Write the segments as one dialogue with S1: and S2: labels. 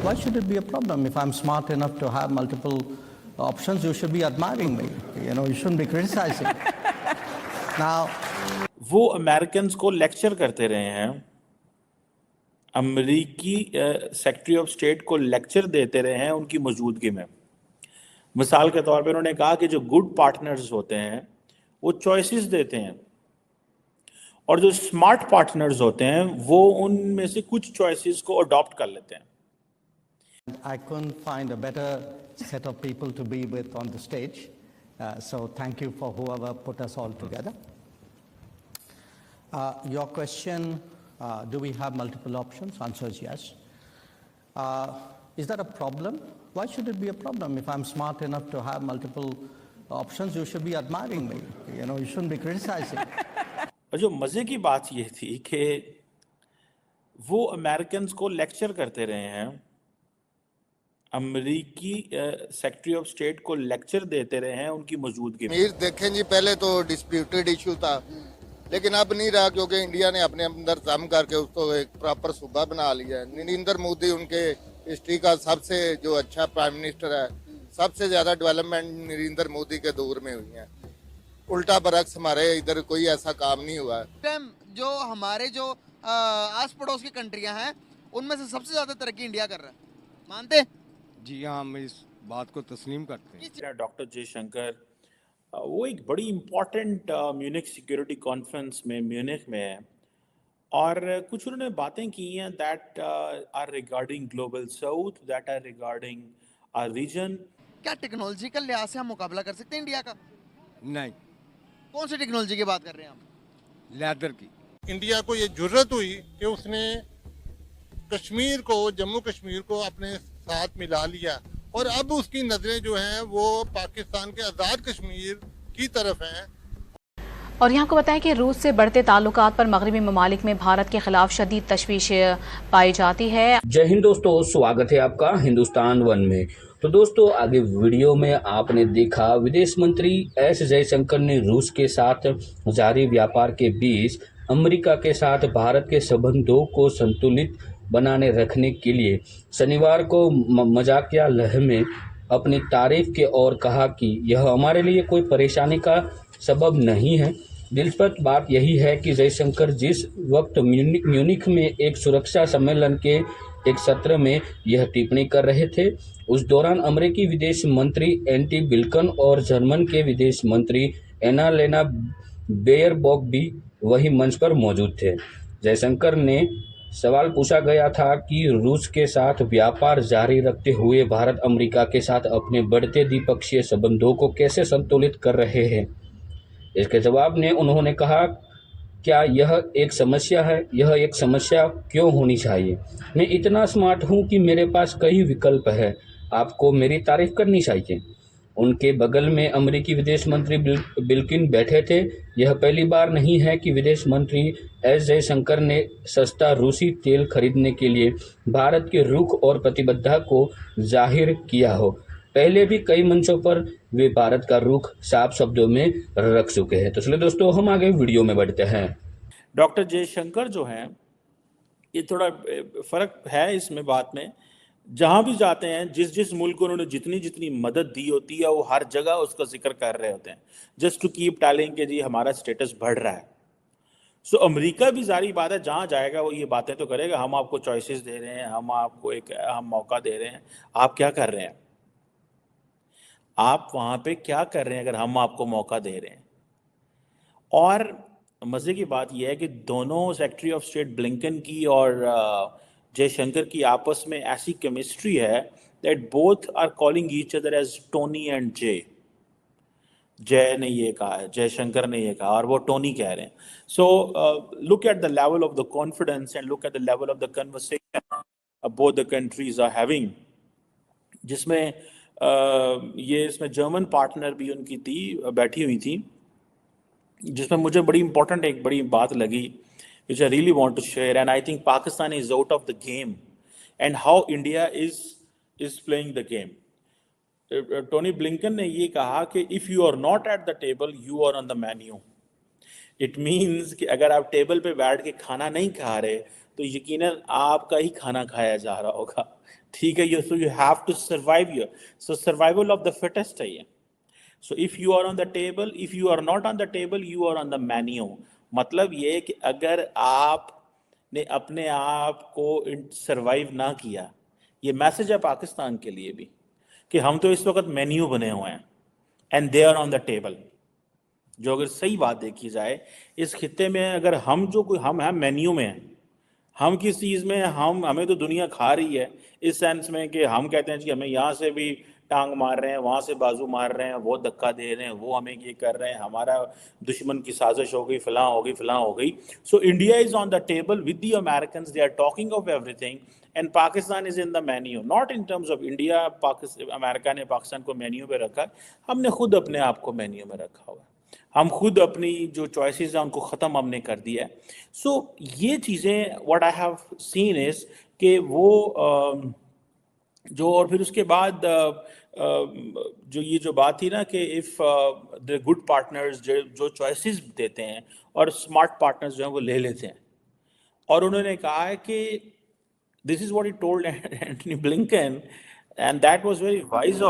S1: why should it be a problem? If I'm smart enough to have multiple options, you should be admiring me. You shouldn't be criticizing. Now,
S2: वो Americans को lecture करते रहे हैं, अमेरिकी secretary of state को lecture देते रहे हैं उनकी मौजूदगी में। मिसाल के तौर पे उन्होंने कहा कि जो गुड पार्टनर्स होते हैं वो चॉइसेस देते हैं, और जो स्मार्ट पार्टनर्स होते हैं वो उनमें से कुछ चॉइसेस को अडॉप्ट कर लेते हैं।
S1: I couldn't find a better set of people to be with on the stage. So thank you for whoever put us all together. Your question, do we have multiple options? Answer is yes. Is that a problem? Why should it be a problem? If I'm smart enough to have multiple options, you should be admiring me. You shouldn't be criticizing.
S2: और जो मजे की बात ये थी कि वो Americans को लेक्चर करते रहे हैं, अमेरिकी सेक्रेटरी ऑफ स्टेट को लेक्चर देते रहे हैं उनकी मौजूदगी में।
S3: देखें जी, पहले तो डिस्प्यूटेड इशू था, लेकिन अब नहीं रहा, क्योंकि इंडिया ने अपने अंदर दम करके उसको एक प्रॉपर सूबा बना लिया है। नरेंद्र मोदी उनके हिस्ट्री का सबसे जो अच्छा प्राइम मिनिस्टर है, सबसे ज्यादा डेवलपमेंट नरेंद्र मोदी के दौर में हुई है। उल्टा बरक्स हमारे इधर कोई ऐसा काम नहीं हुआ है।
S4: जो हमारे जो आस पड़ोस की कंट्रियां हैं उनमें से सबसे ज्यादा तरक्की इंडिया कर रहा है, मानते?
S5: जी हाँ, हम इस बात को तस्लीम करते हैं।
S2: डॉक्टर जयशंकर वो एक बड़ी इम्पोर्टेंट म्यूनिख सिक्योरिटी कॉन्फ्रेंस में म्यूनिख में है, और कुछ उन्होंने बातें की हैं that are regarding global south, that are regarding our region.
S4: क्या टेक्नोलॉजी का लिहाज से हम मुकाबला कर सकते हैं इंडिया का?
S5: नहीं।
S4: कौन सी टेक्नोलॉजी की बात कर रहे हैं हम?
S5: लेदर की।
S3: इंडिया को ये जुर्रत हुई कि उसने कश्मीर को, जम्मू कश्मीर को अपने साथ मिला लिया, और अब उसकी नजरें जो हैं वो पाकिस्तान के आज़ाद कश्मीर की तरफ हैं।
S6: और यहाँ को बताएं कि रूस से बढ़ते ताल्लुकात पर मगरबी ममालिक में भारत के खिलाफ शदीद तशवीश पाई जाती है।
S7: जय हिंद दोस्तों, स्वागत है आपका हिंदुस्तान वन में। तो दोस्तों, आगे वीडियो में आपने देखा विदेश मंत्री एस जयशंकर ने रूस के साथ जारी व्यापार के बीच अमेरिका के साथ भारत के संबंधों को संतुलित बनाने रखने के लिए शनिवार को मजाकिया लहजे में अपनी तारीफ के और कहा कि यह हमारे लिए कोई परेशानी का सबब नहीं है। दिलचस्प बात यही है कि जयशंकर जिस वक्त म्यूनिख में एक सुरक्षा सम्मेलन के एक सत्र में यह टिप्पणी कर रहे थे, उस दौरान अमेरिकी विदेश मंत्री एंटी बिल्कन और जर्मन के विदेश मंत्री एनालेना बेयरबॉक भी वही मंच पर मौजूद थे। जयशंकर ने सवाल पूछा गया था कि रूस के साथ व्यापार जारी रखते हुए भारत अमेरिका के साथ अपने बढ़ते द्विपक्षीय संबंधों को कैसे संतुलित कर रहे हैं। इसके जवाब में उन्होंने कहा, क्या यह एक समस्या है? यह एक समस्या क्यों होनी चाहिए? मैं इतना स्मार्ट हूं कि मेरे पास कई विकल्प है, आपको मेरी तारीफ करनी चाहिए। उनके बगल में अमेरिकी विदेश मंत्री बिल्किन बैठे थे। यह पहली बार नहीं है कि विदेश मंत्री एस जयशंकर ने सस्ता रूसी तेल खरीदने के लिए भारत के रुख और प्रतिबद्धता को जाहिर किया हो। पहले भी कई मंचों पर वे भारत का रुख साफ शब्दों में रख चुके हैं। तो चलिए दोस्तों, हम आगे वीडियो में बढ़ते हैं।
S2: डॉक्टर जयशंकर जो हैं, ये थोड़ा फर्क है इसमें बात में, जहां भी जाते हैं, जिस जिस मुल्क को उन्होंने जितनी जितनी मदद दी होती है वो हर जगह उसका जिक्र कर रहे होते हैं, जस्ट टू कीप टेलिंग कि जी हमारा स्टेटस बढ़ रहा है। सो अमेरिका भी जारी बात है, जहां जाएगा वो ये बातें तो करेगा, हम आपको चॉइसेस दे रहे हैं, हम आपको एक मौका दे रहे हैं। आप क्या कर रहे हैं? आप वहां पे क्या कर रहे हैं अगर हम आपको मौका दे रहे हैं? और मजे की बात यह है कि दोनों सेक्रेटरी ऑफ स्टेट ब्लिंकन की और जयशंकर की आपस में ऐसी केमिस्ट्री है that both are calling each other as Tony and J. Jay ने ये कहा है, जयशंकर ने ये कहा, और वो टोनी कह रहे हैं। So look at the level of the confidence and look at the level of the conversation both the countries are having, जिसमें ये इसमें जर्मन पार्टनर भी उनकी थी, बैठी हुई थी, जिसमें मुझे बड़ी इंपॉर्टेंट एक बड़ी बात लगी which I really want to share, and I think Pakistan is out of the game and how India is playing the game. Tony Blinken ने ये कहा कि if you are not at the table, you are on the menu. It means कि अगर आप table पे बैठ के खाना नहीं खा रहे तो यकीनन आपका ही खाना खाया जा रहा होगा। ठीक है, so you have to survive here. So survival of the fittest है ये. So if you are on the table, if you are not on the table, you are on the menu. मतलब ये कि अगर आपने अपने आप को सर्वाइव ना किया, ये मैसेज है पाकिस्तान के लिए भी कि हम तो इस वक्त मेन्यू बने हुए हैं and they are on the table. जो अगर सही बात देखी जाए इस खित्ते में, अगर हम हैं मेन्यू में हैं, हम किस चीज़ में, हमें तो दुनिया खा रही है इस सेंस में कि हम कहते हैं कि हमें यहाँ से भी टांग मार रहे हैं, वहाँ से बाजू मार रहे हैं, वो धक्का दे रहे हैं, वो हमें ये कर रहे हैं, हमारा दुश्मन की साजिश हो गई, फलां हो गई. So India is on the table with the Americans, they are talking of everything and Pakistan is in the menu. Not in terms of India, America ने पाकिस्तान को मेन्यू पे रखा, हमने खुद अपने आप को मेन्यू में रखा हुआ है. हम खुद अपनी जो चॉइसेस हैं उनको ख़त्म हमने कर दिया है. सो ये चीज़ें what I have seen is कि वो जो, और फिर उसके बाद जो ये जो बात थी ना कि इफ़ द गुड पार्टनर्स जो चॉइसेस देते हैं और स्मार्ट पार्टनर्स जो हैं वो ले लेते हैं. और उन्होंने कहा है कि this is what he told Antony Blinken, and that was very wise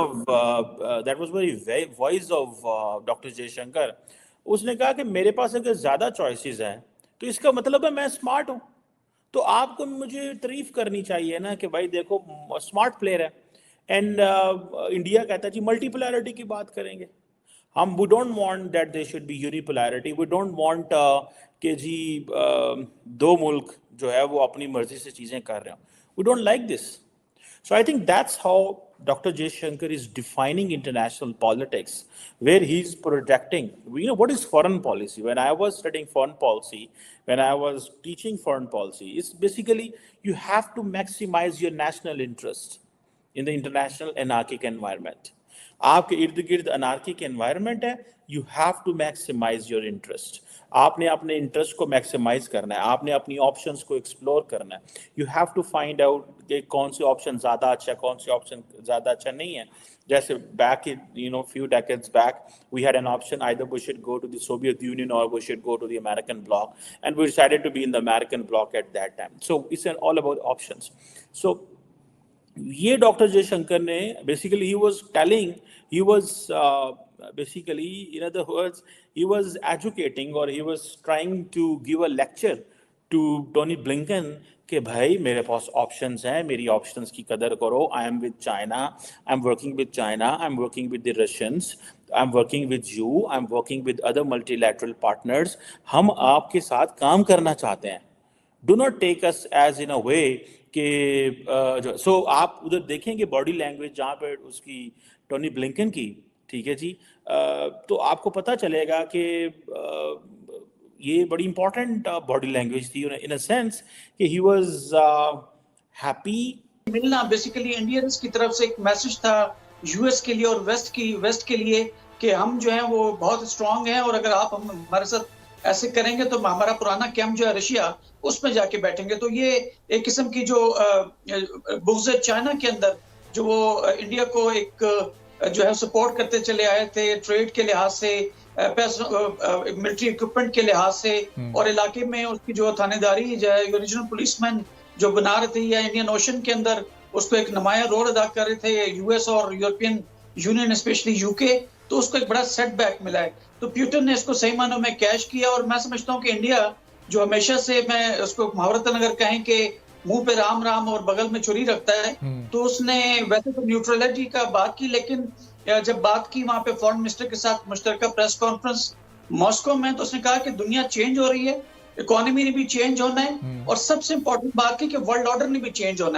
S2: of doctor Jaishankar. उसने कहा कि मेरे पास अगर ज़्यादा चॉइसेस हैं तो इसका मतलब है मैं स्मार्ट हूँ, तो आपको मुझे तारीफ करनी चाहिए ना कि भाई देखो स्मार्ट प्लेयर है. एंड इंडिया कहता है जी मल्टीपोलैरिटी की बात करेंगे हम. We don't want that they should be unipolarity. We don't want कि जी दो मुल्क जो है वो अपनी मर्जी से चीज़ें कर रहे हो. We don't like this. So I think that's how Dr. Jaishankar is defining international politics, where he's projecting, what is foreign policy? When I was studying foreign policy, when I was teaching foreign policy, it's basically you have to maximize your national interest in the international anarchic environment. आपके इर्द गिर्द anarchic environment है, you have to maximize your interest. आपने अपने interest को maximise करना है, आपने अपनी ऑप्शंस को एक्सप्लोर करना है. You have to find out कि कौन से ऑप्शन ज़्यादा अच्छा है, कौन से ऑप्शन ज़्यादा अच्छा नहीं है. जैसे back in few decades back we had an option, either we should go to the Soviet Union or we should go to the American bloc, and we decided to be in the American bloc at that time. So it's all about options. So ये doctor Jaishankar ने basically he was basically, in other words, he was educating or he was trying to give a lecture to Tony Blinken कि भाई मेरे पास options हैं, मेरी options की कदर करो. I am with China, I am working with China, I am working with the Russians, I am working with you, I am working with other multilateral partners. हम आपके साथ काम करना चाहते हैं. Do not take us as in a way कि सो आप उधर देखेंगे बॉडी लैंग्वेज जहाँ पर उसकी टोनी ब्लिंकन की, ठीक है जी, तो आपको पता चलेगा कि ये बड़ी इंपॉर्टेंट बॉडी लैंग्वेज थी इन अ सेंस कि ही वाज हैप्पी.
S8: मिलना बेसिकली इंडियंस की तरफ से एक मैसेज था यूएस के लिए और वेस्ट के लिए कि हम जो है वो बहुत स्ट्रांग हैं, और अगर आप हमारे साथ ऐसे करेंगे तो हमारा पुराना कैंप जो है रशिया उसमें जाके बैठेंगे. तो ये एक किस्म की जो बुग़्ज़ चाइना के अंदर जो वो इंडिया को एक जो है सपोर्ट करते चले आए थे, ट्रेड के लिहाज से, मिलिट्री इक्विपमेंट के लिहाज से, और इलाके में उसकी जो थानेदारी जो है रीजनल पुलिसमैन जो बना रहे थे या इंडियन ओशन के अंदर उसको एक नुमाया रोल अदा कर रहे थे यूएस और यूरोपियन यूनियन स्पेशली यूके, तो उसको एक बड़ा सेटबैक मिला है. तो प्यूटन ने इसको सही मानों में कैश किया, और मैं समझता हूँ कि इंडिया जो हमेशा से, मैं उसको मुहावरतन अगर कहें कि मुंह पे राम राम और बगल में छुरी रखता है, तो उसने वैसे तो न्यूट्रलिटी का बात की, लेकिन जब बात की वहां पे फॉरेन मिनिस्टर के साथ मुश्तरका प्रेस कॉन्फ्रेंस मॉस्को में, तो उसने कहा कि दुनिया चेंज हो रही है, इकोनॉमी ने भी चेंज होना है, और सबसे इंपॉर्टेंट बात की कि वर्ल्ड ऑर्डर ने भी चेंज होना है.